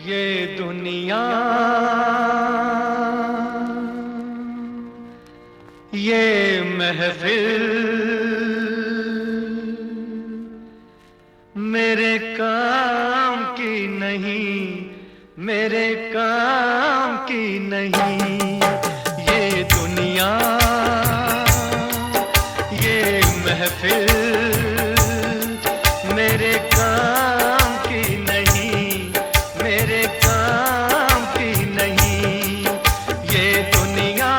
ये दुनिया, ये महफिल मेरे काम की नहीं, मेरे काम की नहीं। ये दुनिया, ये महफिल मेरे काम की नहीं, मेरे काम की नहीं। ये दुनिया,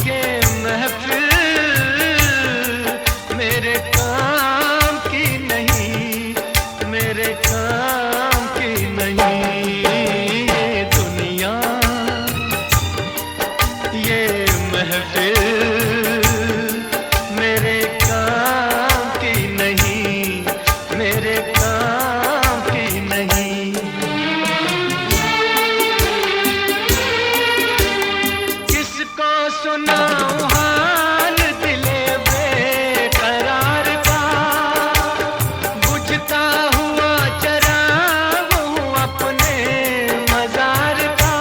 ये महफिल मेरे काम की नहीं, मेरे काम की नहीं। ये दुनिया, ये महफिल मेरे काम की नहीं, मेरे काम की नहीं। किसको सुनाऊं हाल दिले बेकरार का, बुझता हुआ चराग हूँ अपने मजार का।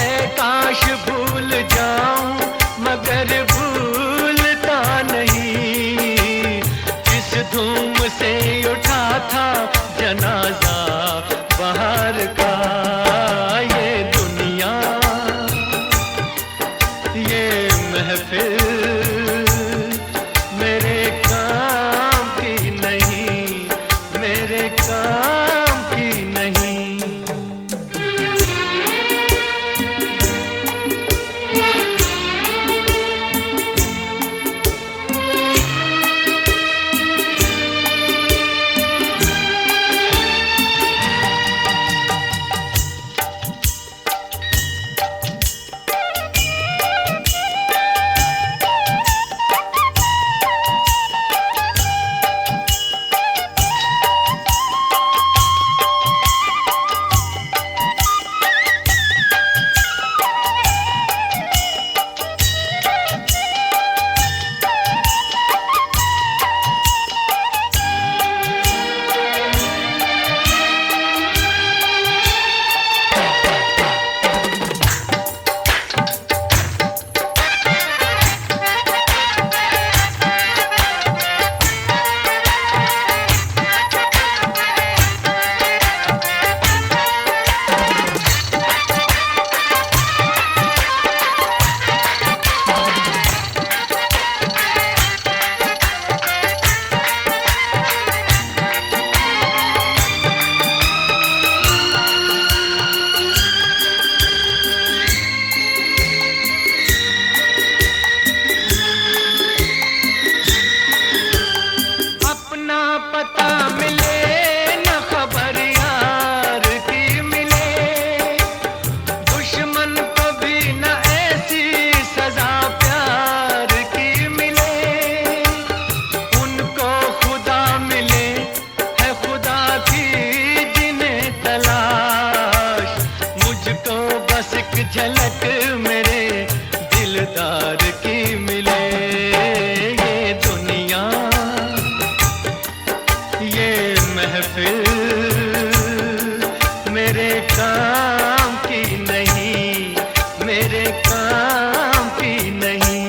ऐ काश भूल जाऊं मगर भूलता नहीं, जिस धूम से उठा था जनाजा बाहर का। ये दुनिया, ये महफिल मेरे काम की नहीं, मेरे काम की नहीं। पता मिले न खबर यार की मिले, दुश्मन को भी न ऐसी सजा प्यार की मिले। उनको खुदा मिले है खुदा की जिन्हें तलाश, मुझको बस एक झलक मेरे दिलदार की मिले। ये दुनिया, ये महफिल मेरे काम की नहीं, मेरे काम की नहीं।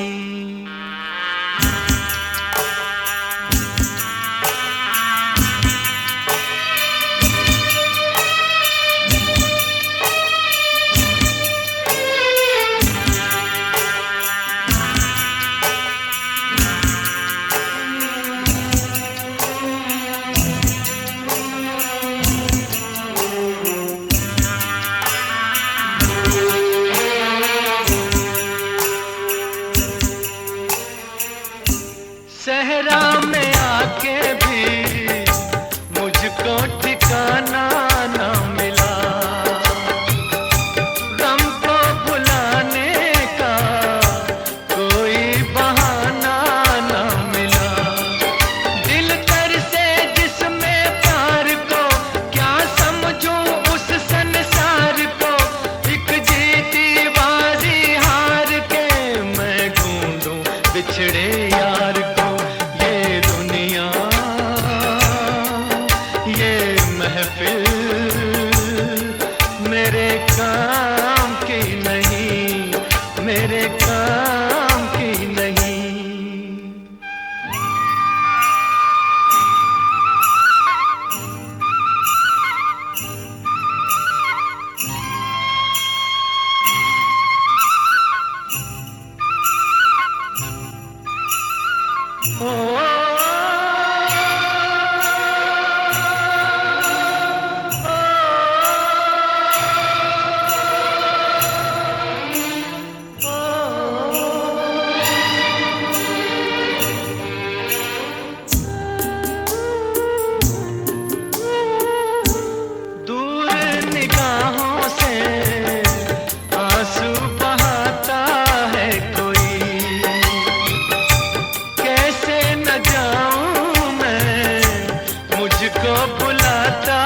को बुलाता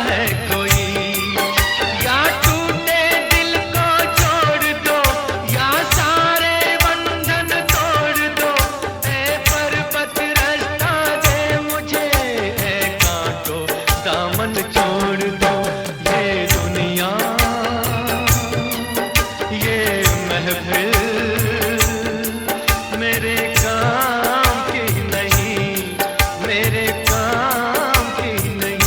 है कोई। या टूटे दिल को जोड़ दो, या सारे बंधन तोड़ दो। ए पर्वत रास्ता दे मुझे, ए कांटो दामन छोड़ दो। ये दुनिया, ये महफिल मेरे काम की नहीं, मेरे काम की नहीं।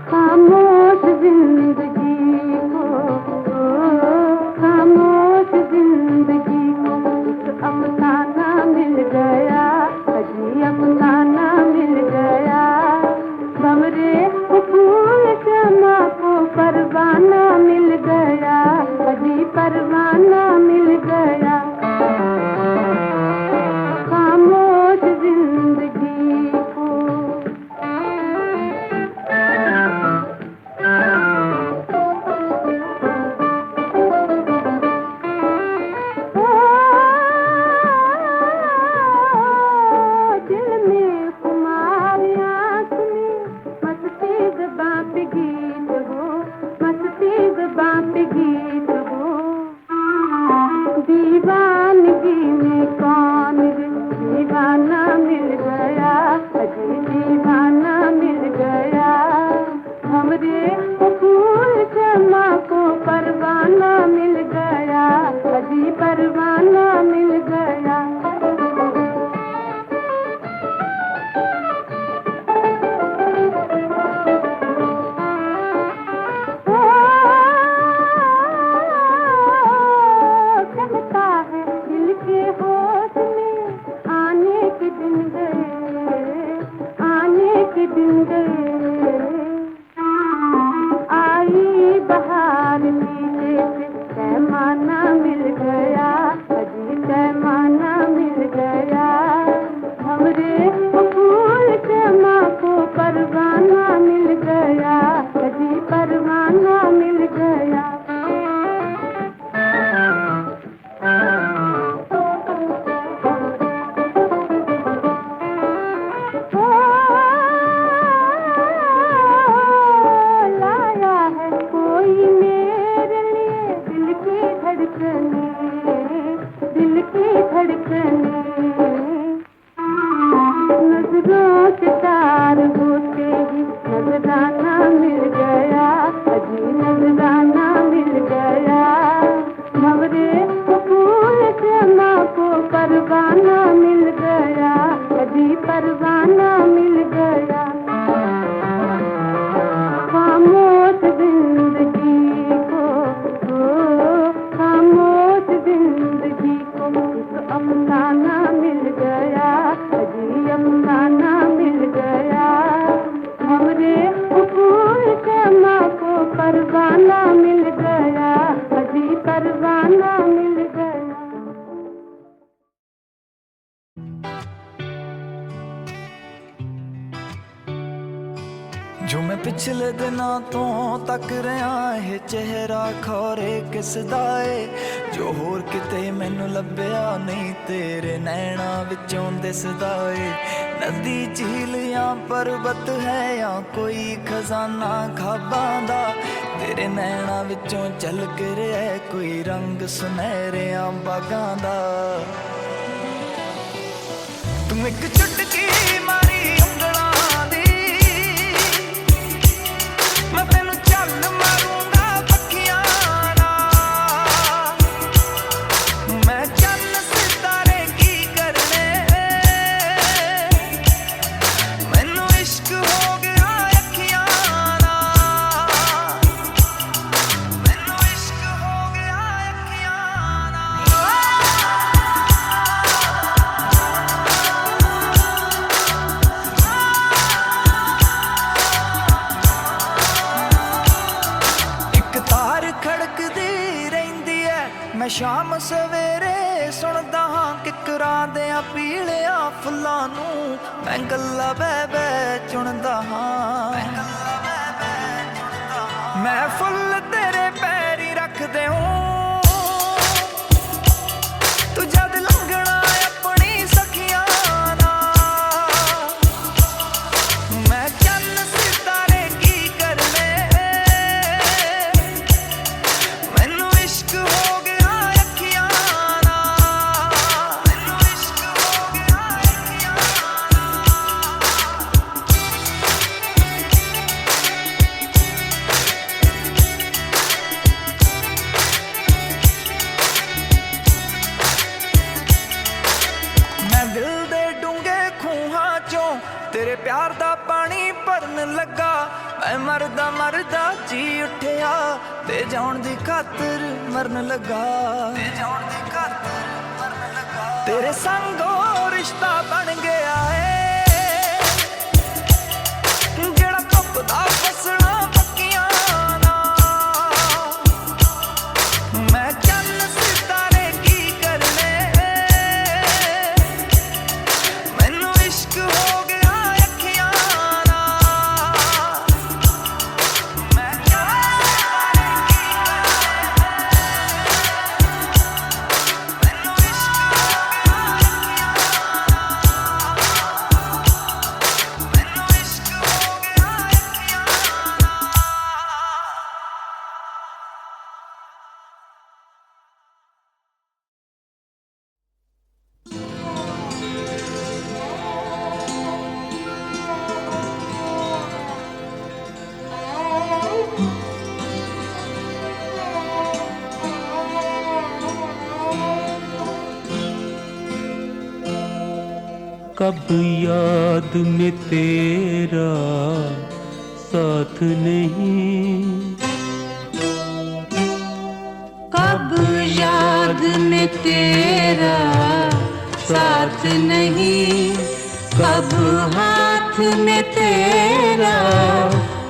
खामोश जिंदगी को, खामोश जिंदगी को एक अफसाना मिल गया, अजी अफसाना मिल गया। भंवरे फूल शमा को परवाना मिल गया, अजी परवाना मिल गया। खामोश जिंदगी को दिल में कुमारी आँख में मस्ती ज़बां पे गीत हो, मस्ती ज़बां पे गीत हो। दीवानगी में कौन रे दीवाना मिल गया, अजी दीवाना मिल गया। हमरे फूल शमा को परवाना मिल गया, अजी परवाना मिल गया। कहता है दिल के होश में आने के दिन गए, आने के दिन गए। आई बहार नीचे से पैमाना मिल गया, अजी पैमाना मिल गया। हमरे फूल शमा को परवाना मिल गया, अजी परवाना मिल गया। लाया है कोई मेरे लिए दिल की धड़कने, दिल की धड़कने। नजरों से तार होते ही नजराना मिल गया, अजी नजराना मिल गया। भंवरे फूल शमा को परवाना मिल गया, अजी परवाना मिल गया। खामोश जिंदगी को, खामोश जिंदगी को एक अफसाना मिल गया, अजी अफसाना मिल गया। हमरे फूल शमा को परवाना मिल गया, अजी परवाना मिल गया। जो मैं पिछले दिनों तो तक रहा है चेहरा खौरे किसदा ਏ जो होर किते मैनू लभ्या नहीं तेरे नैना विचों दिसदा ਏ नदी झील या पर्वत है या कोई खजाना खाबां दा तेरे नैना विचों झलक रिहा है कोई रंग सुनहरियां बागां दा तू एक चुटकी मारी ਉਂਗਲਾਂ ਦੀ मैं तेनू चल मारूंगा पक्खियां नाल मैं चन्न सितारे की करने मैनू इश्क हो गया अखियां नाल मैनू इश्क हो गया अखियां मैं शाम सवेरे सुनदा हाँ किकरां देयां पीलियां फुल्लां नूं मैं गल्लां बह बह चुनदा हाँ मैं फुल्ल तेरे पैरी रख देऊं तू जद लंघना अपनी सखियां नाल मैं चन्न सितारे की करने मैनू इश्क हो लगा मैं मरदा मरदा जी उठिया ते जान दी खातर मरन लगा तेरे संगो रिश्ता बन गया है जेड़ा धुपदा फसना पक्कियां ना मैं चन्न सितारे की करने मैनू इश्क हो गया अखियां ना मैं चन्न कब याद में तेरा साथ नहीं, कब याद में तेरा साथ नहीं, कब हाथ में तेरा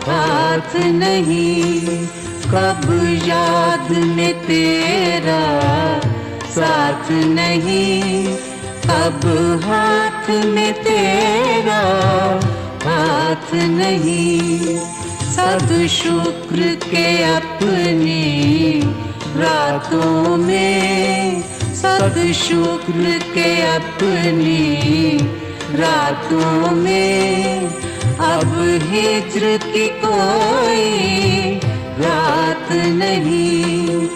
हाथ नहीं, कब याद में तेरा साथ नहीं, कब हाथ में तेरा हाथ नहीं। सद शुक्र के अपनी रातों में, सद शुक्र के अपनी रातों में, अब हिज्र की कोई रात नहीं।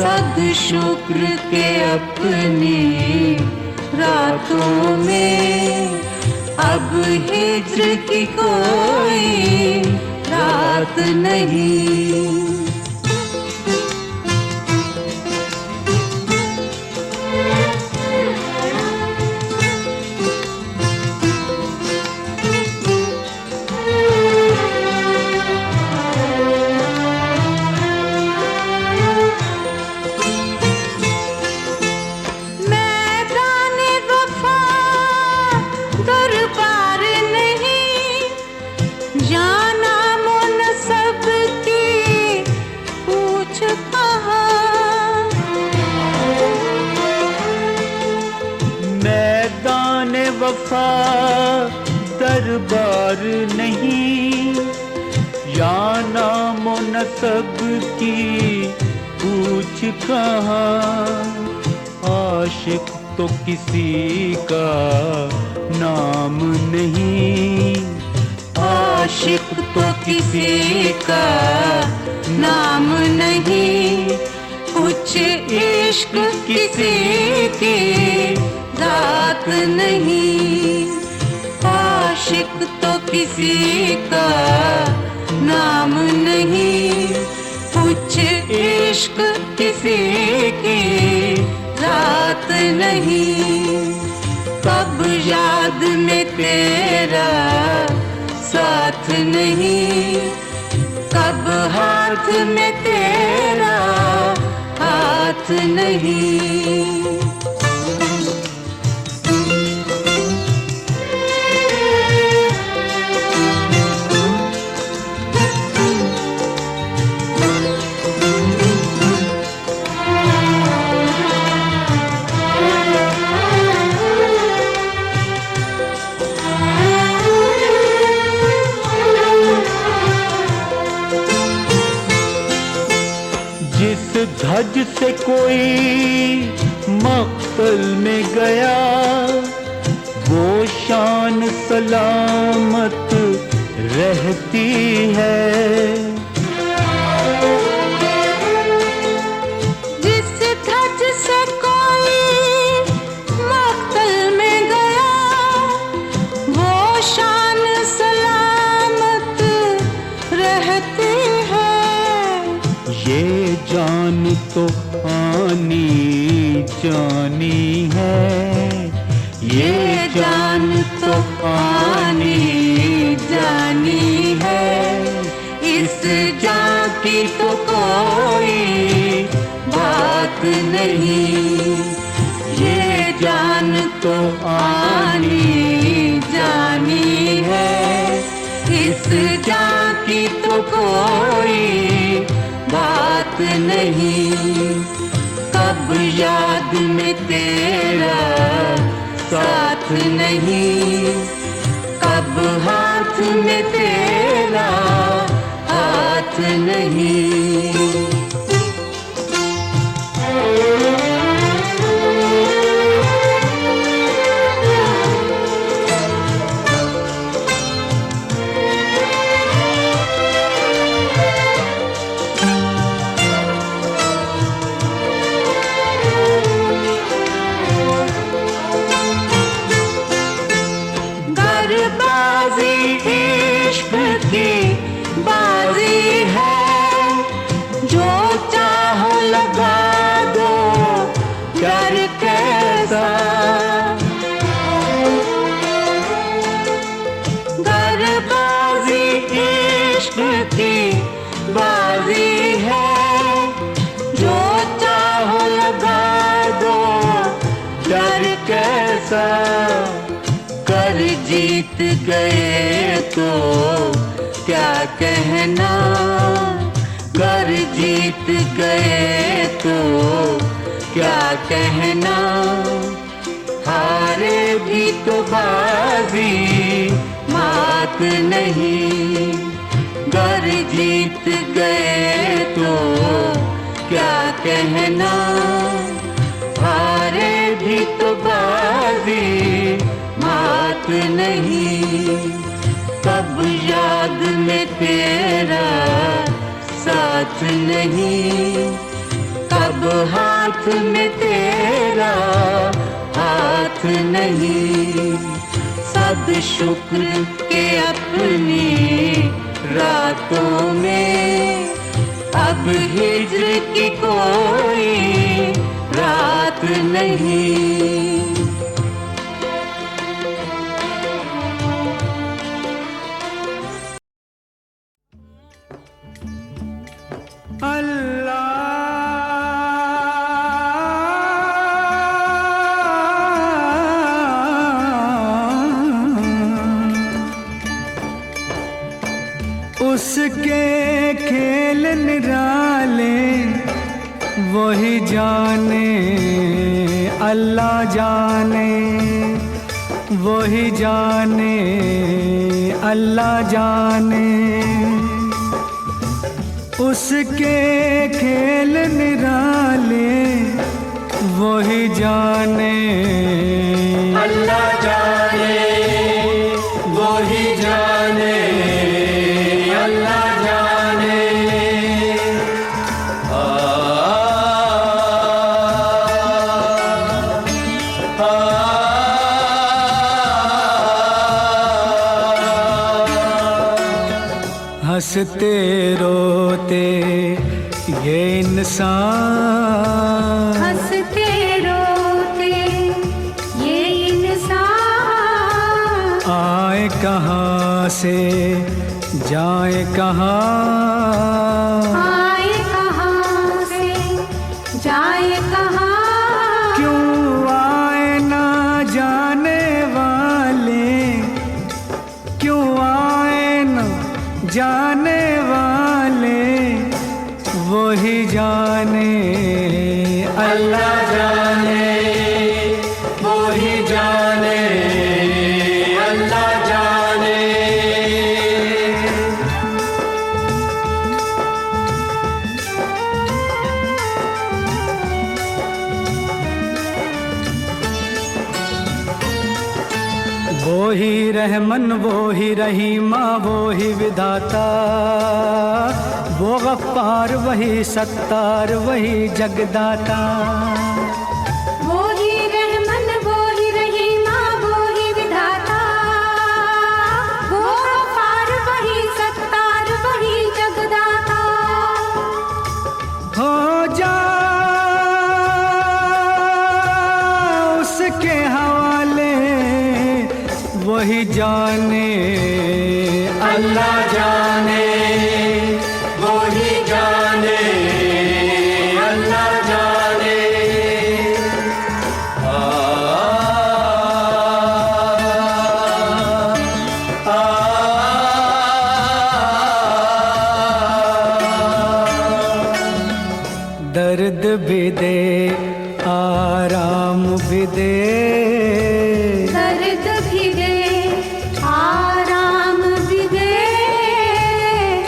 सद शुक्र के अपनी रातों में, अब हिज्र की कोई रात नहीं। वफा दरबार नहीं, या नाम नसब की पूछ कहाँ। आशिक तो किसी का नाम नहीं, आशिक तो किसी का नाम नहीं, कुछ इश्क किसी की जात नहीं। आशिक तो किसी का नाम नहीं, कुछ इश्क किसी की जात नहीं। कब याद में तेरा साथ नहीं, कब हाथ में तेरा हाथ नहीं। धज से कोई मक्तल में गया, वो शान सलामत रहती है। जिस धज से कोई मक्तल में गया, वो शान सलामत रहती है। ये जान तो आनी जानी है, ये जान तो आनी जानी तो कोई बात नहीं, ये जान तो आनी जानी है, इस जान की तो कोई बात नहीं। कब याद में तेरा साथ नहीं, कब हाथ में तेरा हाथ नहीं। बाजी इश्क की बाजी है, जो चाहो लगा दो डर कैसा। गरबाजी इश्क की बाजी है, जो चाहो लगा दो डर कैसा। कर जीत गए तो क्या कहना, कर जीत गए तो क्या कहना। हारे भी तो बाजी मात नहीं, कर जीत गए तो क्या कहना। हारे भी तो बाजी बात नहीं, कब याद में तेरा साथ नहीं, कब हाथ में तेरा हाथ नहीं। सब शुक्र के अपनी रातों में अब हिज्र की कोई रात नहीं। उसके खेल निराले वही जाने, अल्लाह जाने, वही जाने, अल्लाह जाने। उसके खेल निराले वही जाने, अल्लाह जाने, वही जाने, अल्लाह जाने। हंसते रोते ये इंसान, हंसते रोते ये इंसान, आए कहाँ से जाए कहाँ, आए कहाँ से जाए कहाँ। क्यों आए ना जाने वाले, क्यों आए ना जाने वाले, वही जाने, अल्लाह जाने, वही जाने, अल्लाह जाने। वो ही रहमन, वो ही रहीमा, वो ही विधाता, वो गफ्फार, वही सत्तार, वही जगदाता। वो ही रहमन, वो ही रहीमा, वो ही विधाता, वो गफ्फार, वही सत्तार, वही जगदाता। हो जा उसके हवाले, वही जाने, अल्लाह जाने, वही जाने।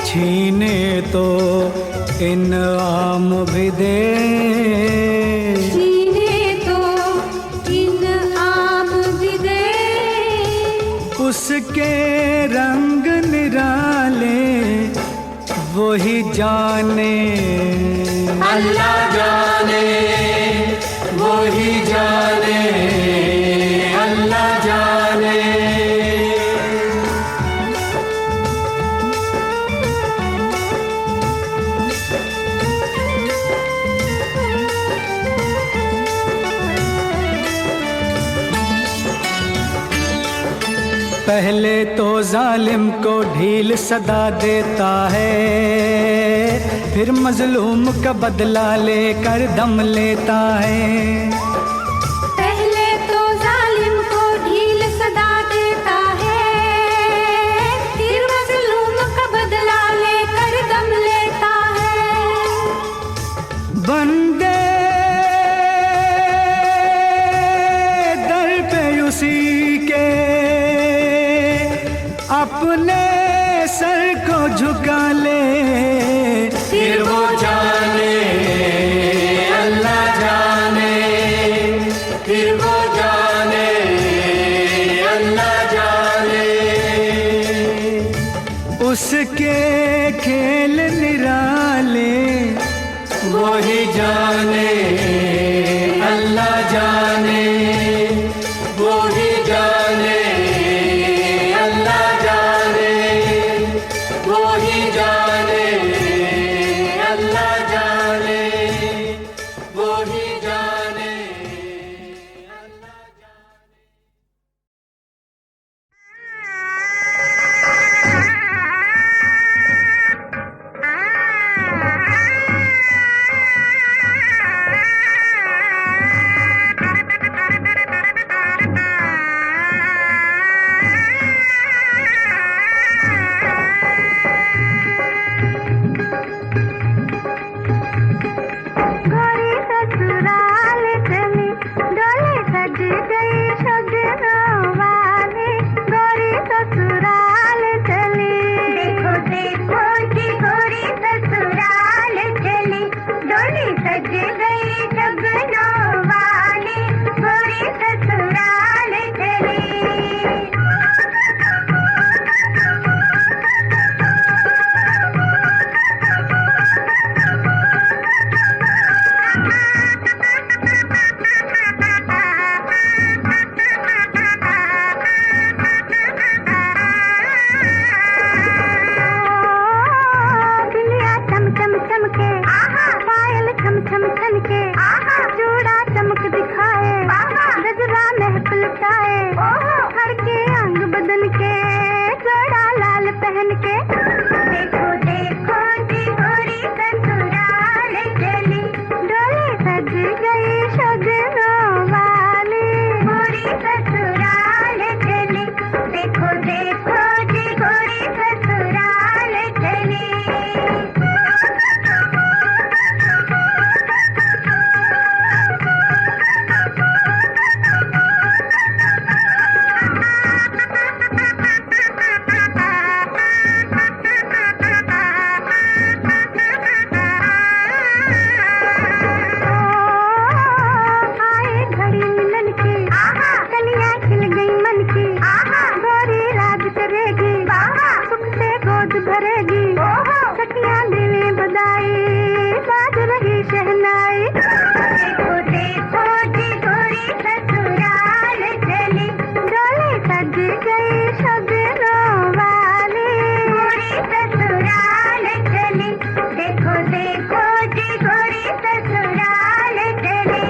छीने तो इनाम भी दे, छीने तो इनाम भी दे। उसके रंग निराले वही जाने, अल्लाह जाने, वही जाने, अल्लाह जाने। पहले तो जालिम को ढील सदा देता है, फिर मजलूम का बदला लेकर दम लेता है। पहले तो जालिम को ढील सदा देता है, फिर मजलूम का बदला लेकर दम लेता है। बंदे दर पे उसी के अपने सर को झुका ले, फिर वो जाने, अल्लाह जाने, फिर वो जाने, अल्लाह जाने। उसके खेल निराले वही जाने, अल्लाह जाने, वही जाने, अल्लाह जाने, वही जाने, अल्लाह जाने, वही जाने, अल्लाह जाने। गोरी ससुराल चली, डोली सज गई सजनों वाली। गोरी ससुराल चली, देखो देखो जी गोरी ससुराल चली, डोली सज गई सजनों वाली। गोरी ससुराल चली। दुनिया चम चम चमके, पायल छम छम छनके, चूड़ा चमक दिखाए, गजरा महक लुटाए, हर के अंग बदन के जोड़ा लाल पहन के। देखो देखो जी गोरी ससुराल चली, डोली सज गई सजनों वाली। गोरी ससुराल चली, देखो देखो जी गोरी ससुराल चली। आए घड़ी मिलन की, कलियां खिल गई मन की। गोरी राज करेगी, सुख से गोद भरेगी। सखियां दिलें बधाई, बाज रही शहनाई। देखो देखो जी गोरी ससुराल चली, डोली सज गई सजनों वाली। गोरी ससुराल चली, देखो देखो जी गोरी ससुराल चली।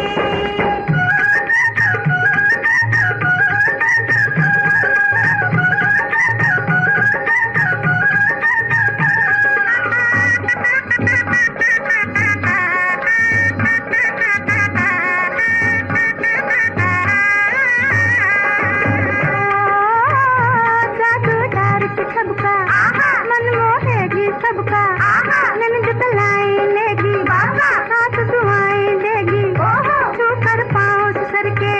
जादू डार के सबका, मन मोहेगी सबका। नन्द तलाई लेगी, हाथ दुआएं देगी। छू कर पाँव सर के,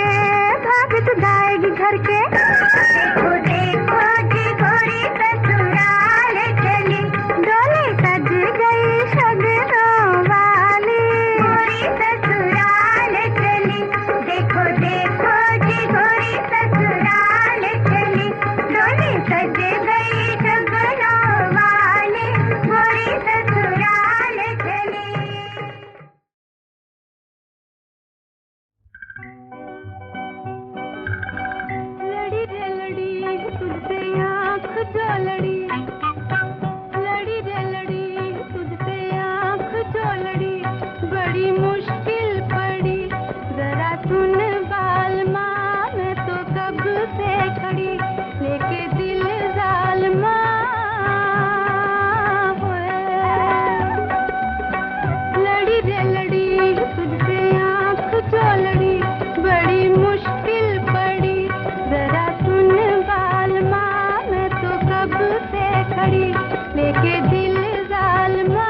भाग जुदाएगी घर के। देखो देखो जी गोरी ससुराल चली, डोली गाड़ी लेके दिल जालमा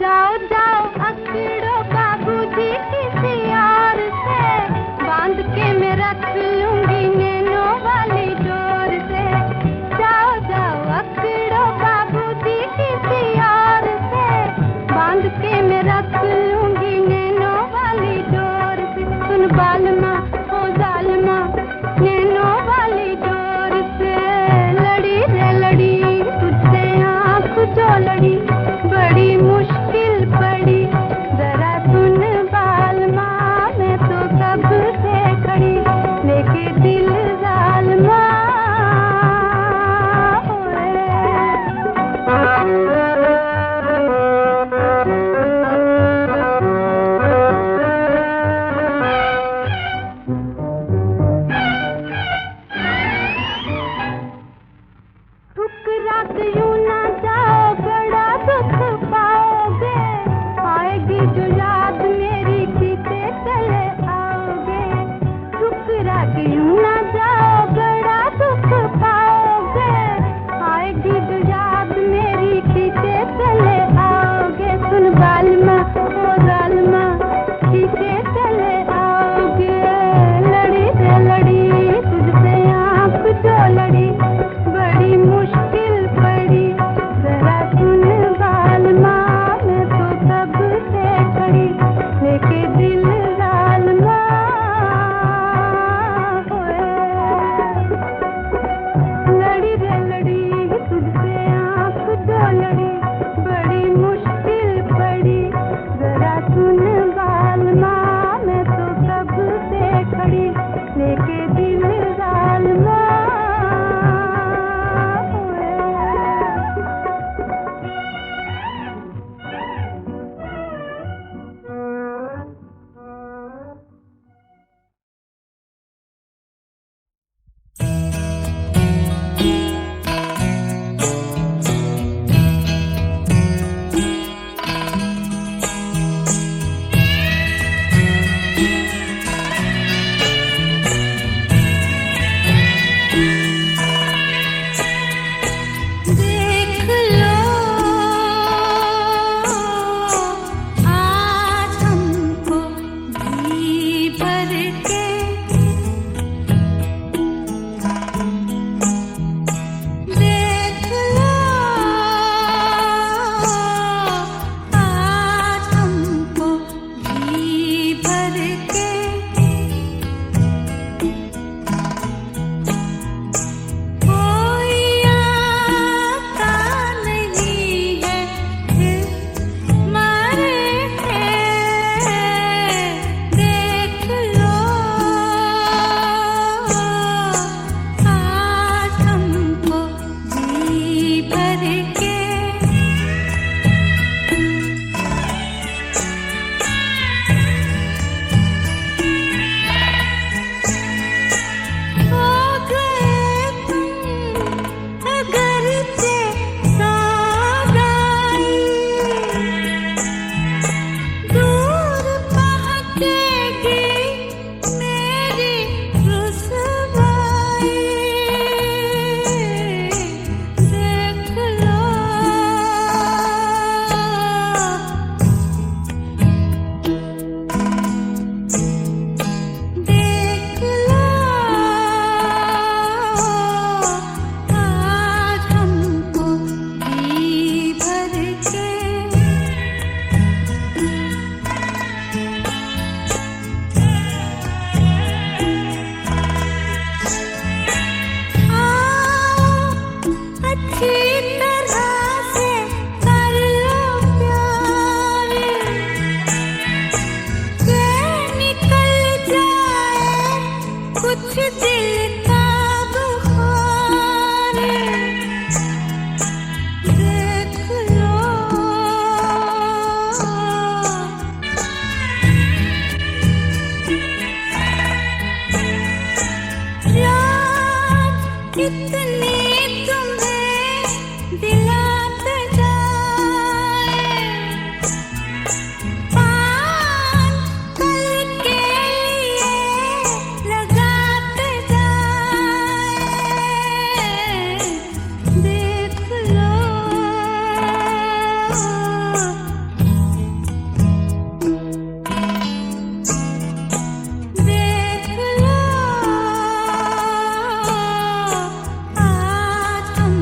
जाओ जाओ अकड़ो बाबूजी किसी और से बांध के मैं रख लूंगी नैनो वाली डोर कितनी तुम्हें दिलाते जाए पान कल के लिए लगाते जाए देख लो देख लो आज तुम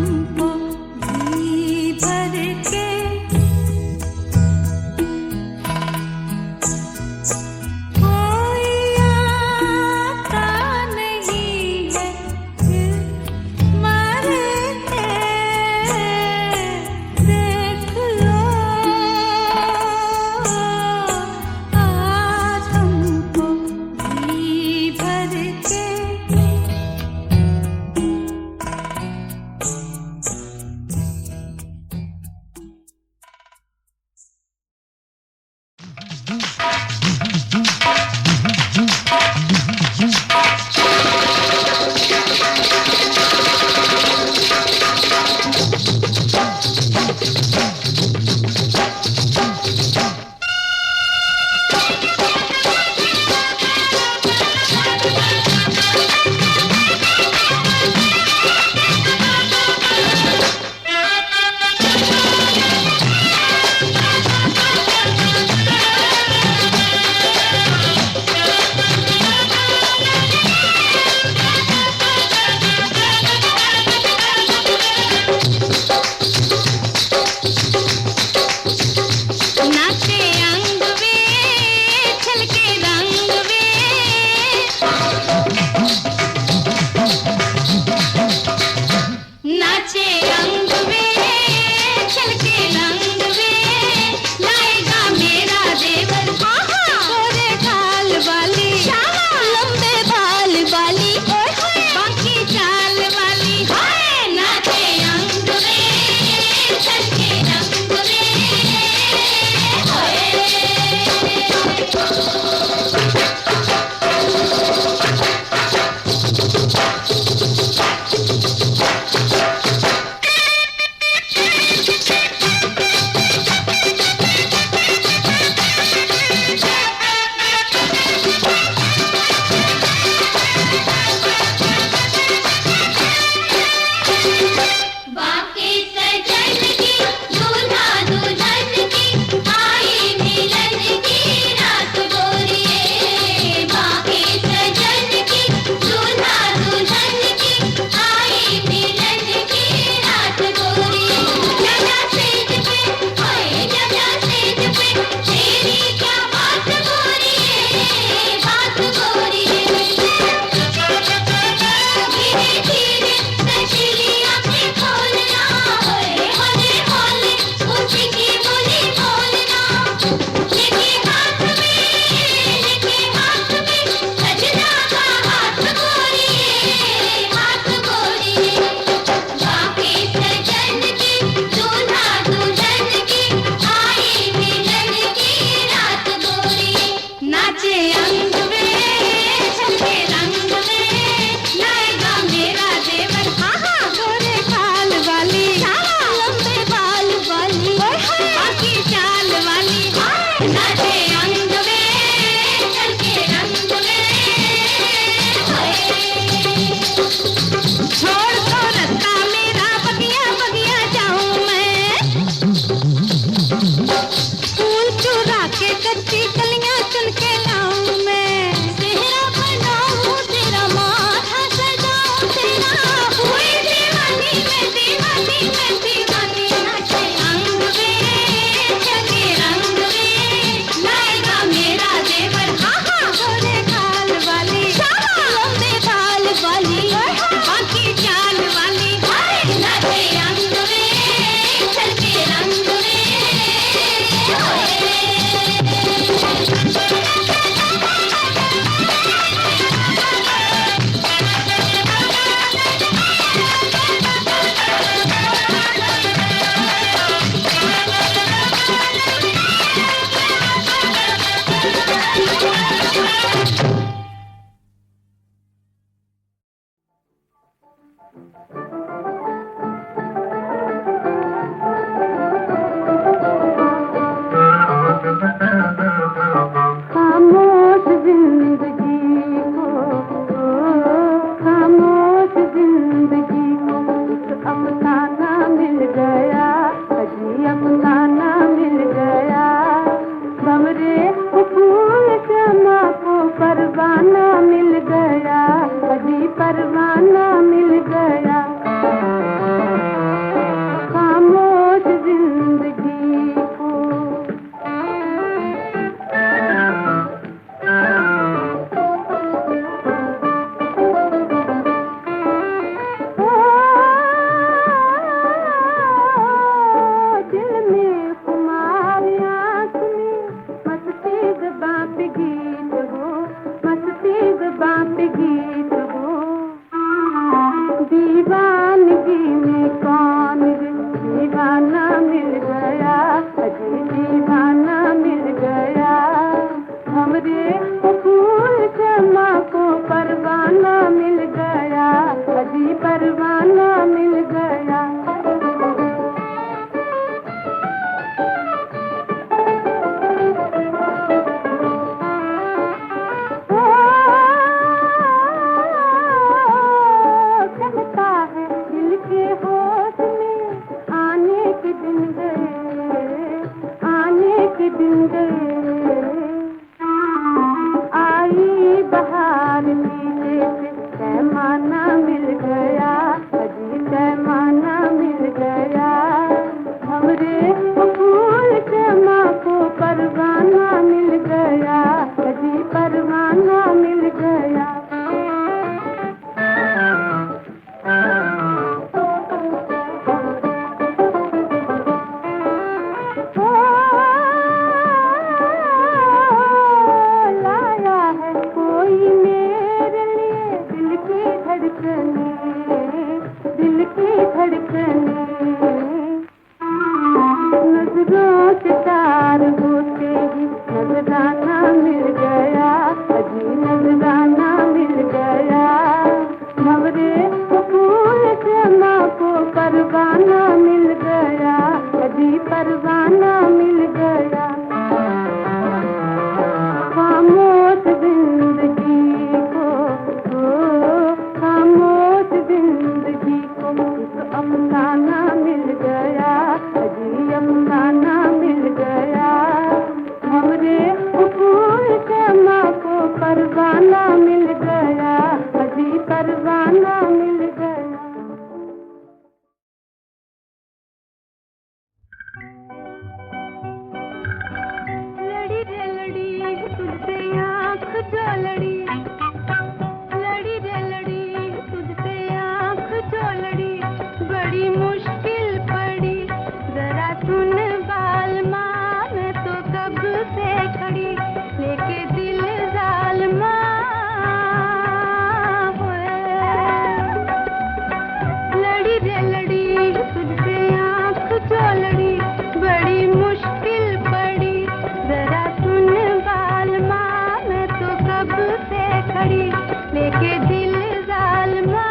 खामोश जिंदगी को, खामोश जिंदगी को एक अफसाना मिल गया, अजी अफसाना मिल गया। भंवरे फूल शमा को परवाना मिल गया, अजी परवाना मिल गया। खामोश जिंदगी को दिल में खुमारी आँख में मस्ती ज़बां पे गीत हो, मस्ती ज़बां पे गीत हो। दीवानगी में कौन है दीवाना मिल गया, अजी दीवाना मिल गया। हमरे फूल शमा को परवाना मिल गया, अजी परवाना मिल गया। कहता है दिल के होश में आने के दिन गए, आने के दिन गए। आई बहार नीचे से पैमाना मिल गया, अजी पैमाना मिल गया। हमरे फूल शमा को परवाना मिल गया, अजी परवाना मिल गया। लाया है कोई मेरे लिए दिल की धड़कने, दिल की धड़कने। नजरों से तार होते ही नजराना मिल गया, अजी नजराना मिल गया। भंवरे फूल शमा को परवाना मिल गया, अजी परवाना मिल गया। खामोश जिंदगी को, खामोश जिंदगी को एक अफसाना मिल गया, अजी अफसाना मिल गया। हमरे फूल शमा को परवाना मिल गया, अजी परवाना मिल गया। लड़ी रे लड़ी तुझसे आँख जो लड़ी, लड़ी रे लड़ी तुझसे आँख जो लड़ी। बड़ी मुश्किल पड़ी जरा सुन बालमा, मैं तो कब से खड़ी लेके दिल जालमा। लड़ी रे लड़ी तुझसे आँख जो लड़ी, बड़ी मुश्किल पड़ी जरा सुन बालमा, मैं तो कब से खड़ी लेके दिल जालमा।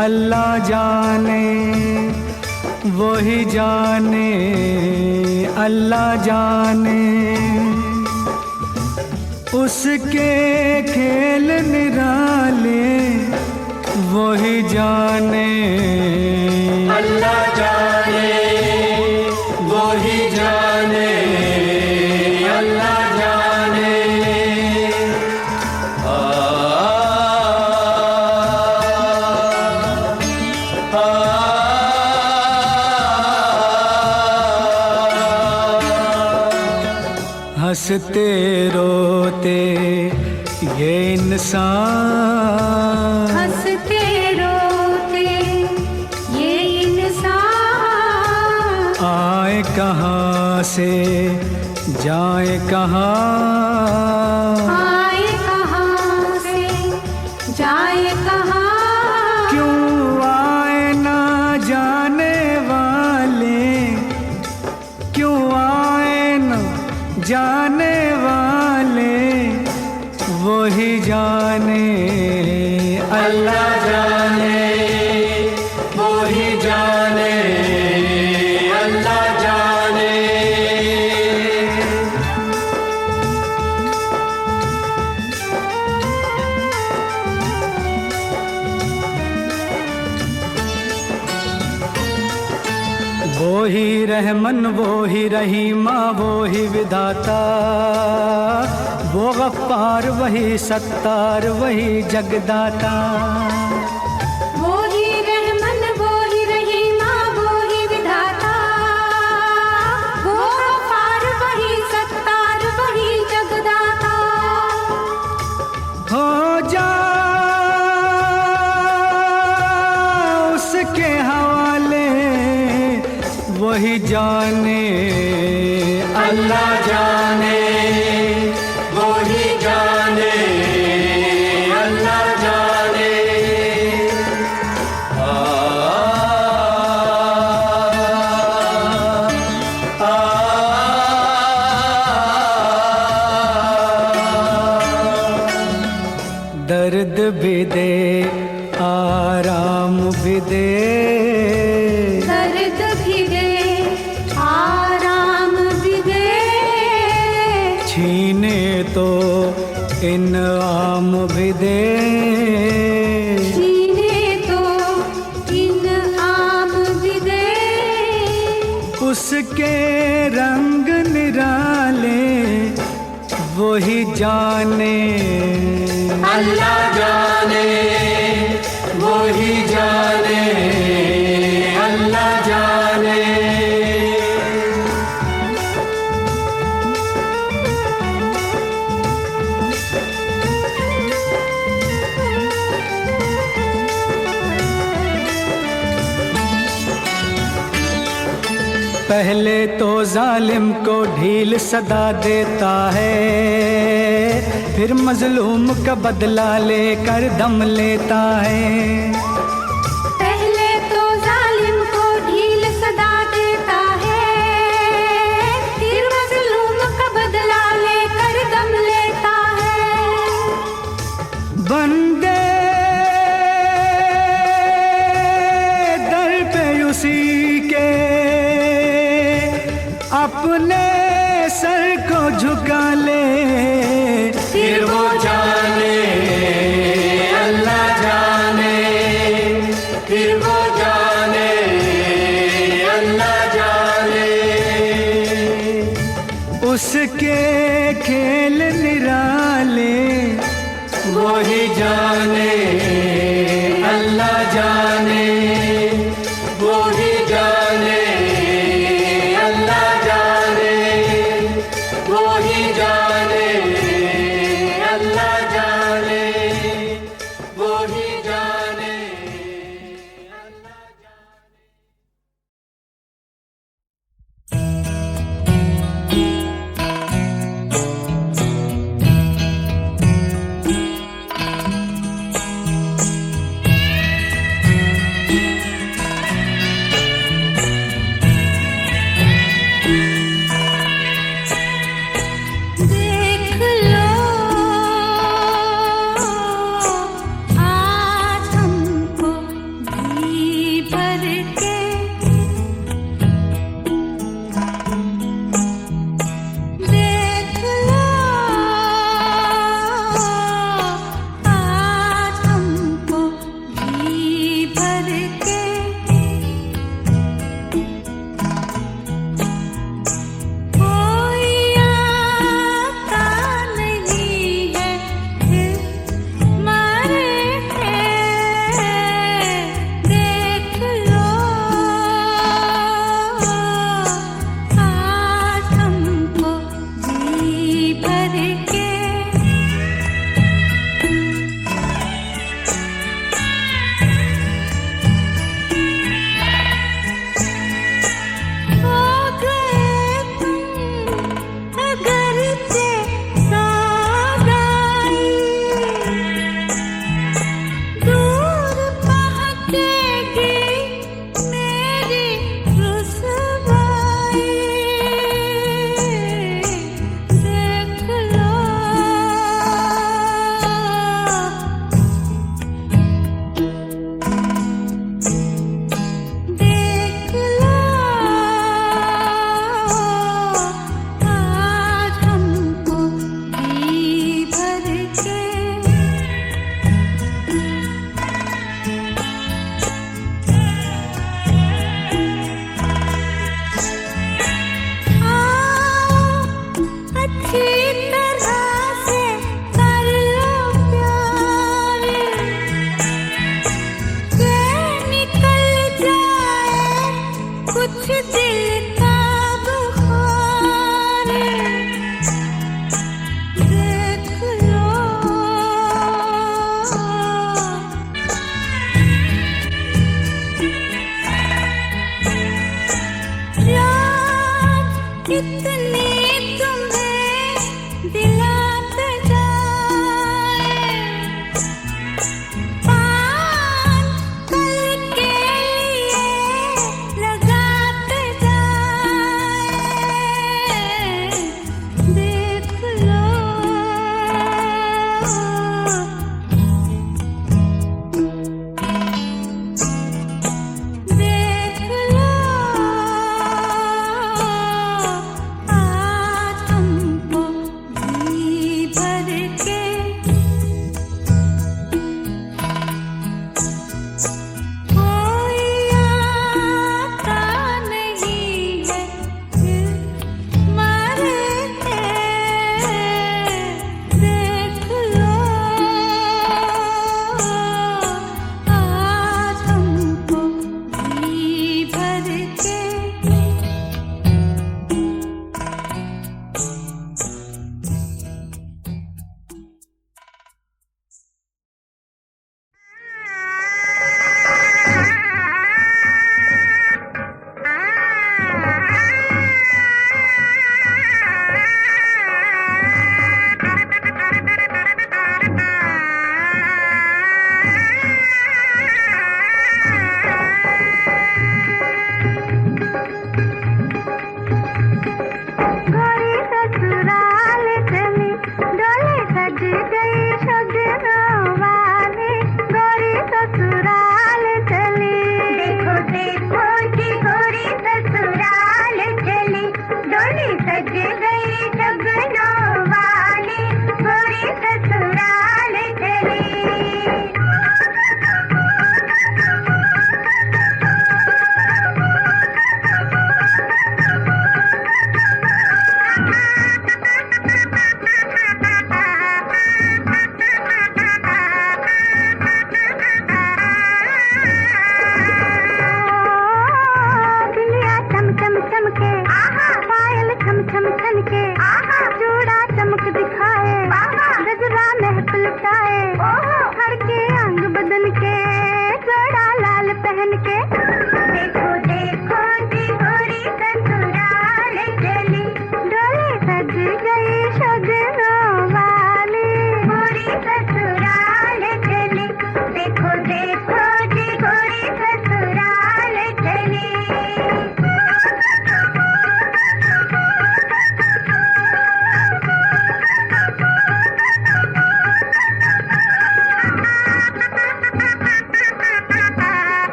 अल्लाह जाने, वही जाने अल्लाह जाने। उसके खेल निराले वही जाने, अल्लाह जाने, वही जाने अल्लाह जाने। हंसते रोते ये इंसान, हंसते रोते ये इंसान, आए कहाँ से जाए कहाँ, आए कहाँ से जाए कहाँ। क्यों आए ना जाने वाले, क्यों आए ना जाने वाले वही जाने, अल्लाह जाने, वही जाने अल्लाह जाने। वो ही रहमन, वो ही रहीमा, वो ही विधाता, वो गफ्फार, वही सत्तार, वही जगदाता। वो ही रहमन, वो ही रहीमा, वो ही विधाता, वो गफ्फार, वही सत्तार, वही जगदाता। हो जा उसके हवाले वही जाने, अल्लाह जाने, वही जाने अल्लाह जाने। दर्द भी दे आराम भी दे, दर्द भी दे आराम भी दे, छीने तो इनाम भी दे, जीने तो इनाम भी दे। उसके रंग निराले वही जाने, अल्लाह जाने, वही जाने अल्लाह जाने। पहले तो जालिम को ढील सदा देता है, फिर मजलूम का बदला लेकर दम लेता है। पहले तो जालिम को ढील सदा देता है, फिर मजलूम का बदला लेकर दम लेता है। बंदे दर पे उसी के अपने सर को झुका ले, फिर वो जाने, अल्लाह जाने, फिर वो जाने अल्लाह जाने। उसके खेल निराले वही जाने, अल्लाह जाने, वही जाने अल्लाह जाने, वही जाने अल्लाह जाने, वही जाने अल्लाह देख लो आज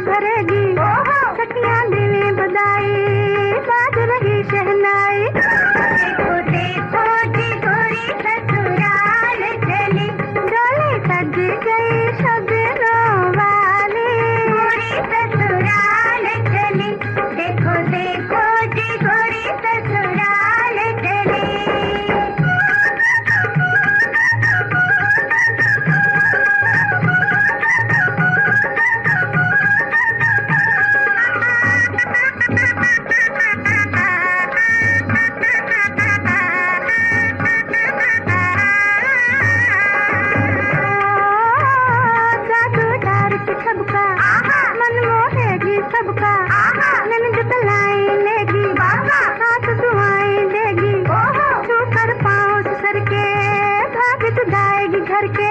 भरेगी, सखियां देने बधाई, बाज रही शहनाई। देखो देखो जी गोरी ससुराल चली, डोली सज गई शगनों वाली, गोरी ससुराल चली। देखो देखो जी गोरी ससुराल चली। जादू डार के सबका, मन मोहेगी सबका, नन जुतलाई लेगी, हाथ दुआएं देगी, छू कर पाँव सर के भाग जुदाएगी घर के।